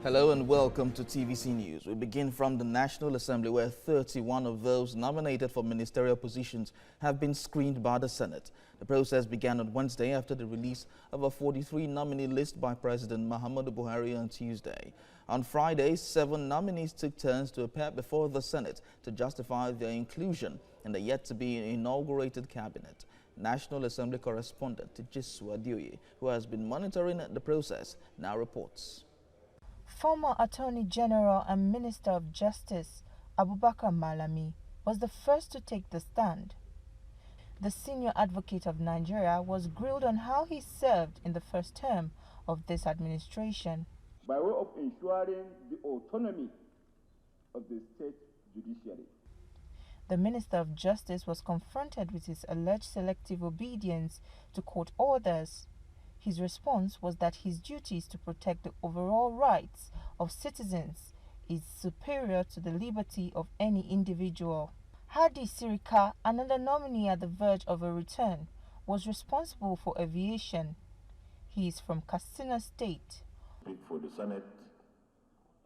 Hello and welcome to TVC News. We begin from the National Assembly, where 31 of those nominated for ministerial positions have been screened by the Senate. The process began on Wednesday after the release of a 43 nominee list by President Muhammadu Buhari on Tuesday. On Friday, 7 nominees took turns to appear before the Senate to justify their inclusion in the yet-to-be inaugurated cabinet. National Assembly correspondent Tijisu Adioye, who has been monitoring the process, now reports. Former Attorney General and Minister of Justice Abubakar Malami was the first to take the stand. The senior advocate of Nigeria was grilled on how he served in the first term of this administration. By way of ensuring the autonomy of the state judiciary. The Minister of Justice was confronted with his alleged selective obedience to court orders. His response was that his duties to protect the overall rights of citizens is superior to the liberty of any individual. Hadi Sirika, another nominee at the verge of a return, was responsible for aviation. He is from Katsina State. Speak for the Senate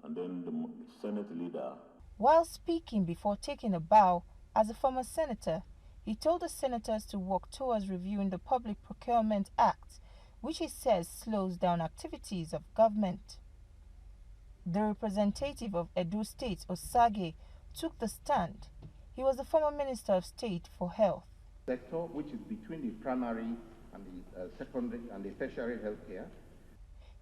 and then the Senate leader. While speaking before taking a bow as a former senator, he told the senators to work towards reviewing the Public Procurement Act, which he says slows down activities of government. The representative of Edo State, Osage, took the stand. He was the former Minister of State for Health. Sector, which is between the primary and the secondary and the tertiary health care.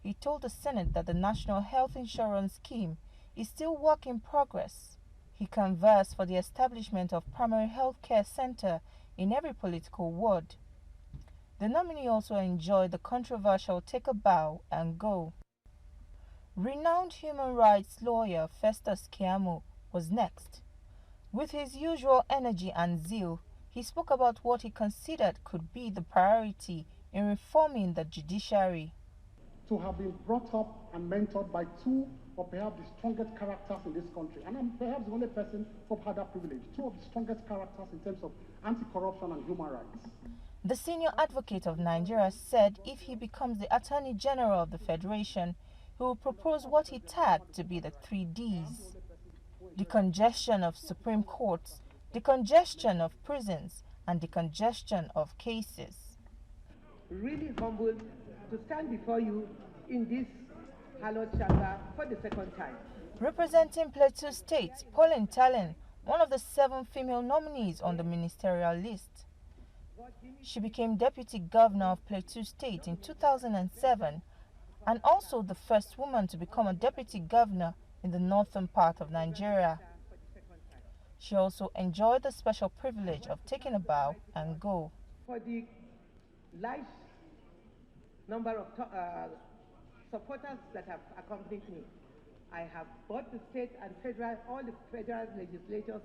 He told the Senate that the National Health Insurance Scheme is still work in progress. He canvassed for the establishment of primary health care center in every political ward. The nominee also enjoyed the controversial take a bow and go. Renowned human rights lawyer Festus Keyamo was next. With his usual energy and zeal, he spoke about what he considered could be the priority in reforming the judiciary. To have been brought up and mentored by two or perhaps the strongest characters in this country, and I'm perhaps the only person who've had that privilege, two of the strongest characters in terms of anti-corruption and human rights. The senior advocate of Nigeria said if he becomes the Attorney General of the Federation, he will propose what he tagged to be the 3 Ds. Decongestion of Supreme Courts, decongestion of prisons, and decongestion of cases. Really humbled to stand before you in this hallowed chamber for the second time. Representing Plateau State, Pauline Talen, one of the 7 female nominees on the ministerial list. She became Deputy Governor of Plateau State in 2007 and also the first woman to become a Deputy Governor in the northern part of Nigeria. She also enjoyed the special privilege of taking a bow and go. For the large number of supporters that have accompanied me, I have both the state and federal, all the federal legislators,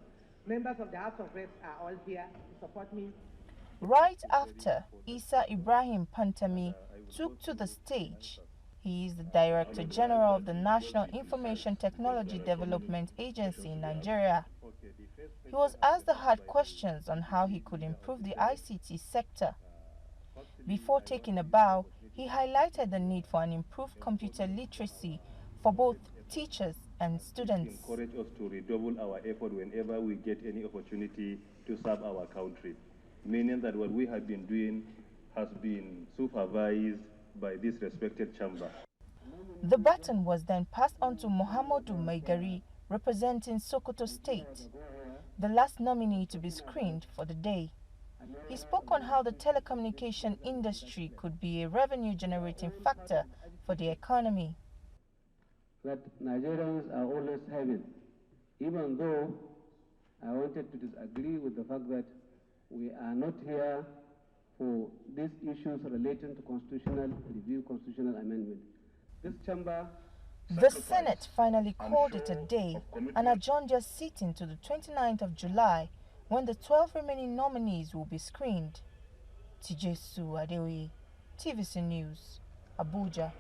members of the House of Reps are all here to support me. Right after, Isa Ibrahim Pantami took to the stage. He is the Director General of the National Information Technology Development Agency in Nigeria. He was asked the hard questions on how he could improve the ICT sector. Before taking a bow, he highlighted the need for an improved computer literacy for both teachers and students. Encourage us to redouble our effort whenever we get any opportunity to serve our country, meaning that what we have been doing has been supervised by this respected chamber. The baton was then passed on to Muhammadu Maigari, representing Sokoto State, the last nominee to be screened for the day. He spoke on how the telecommunication industry could be a revenue-generating factor for the economy. That Nigerians are always having, even though I wanted to disagree with the fact that we are not here for these issues relating to constitutional review, constitutional amendment. This chamber... The Senate finally called it a day and adjourned their sitting to the 29th of July, when the 12 remaining nominees will be screened. Tijisu Adioye, TVC News, Abuja.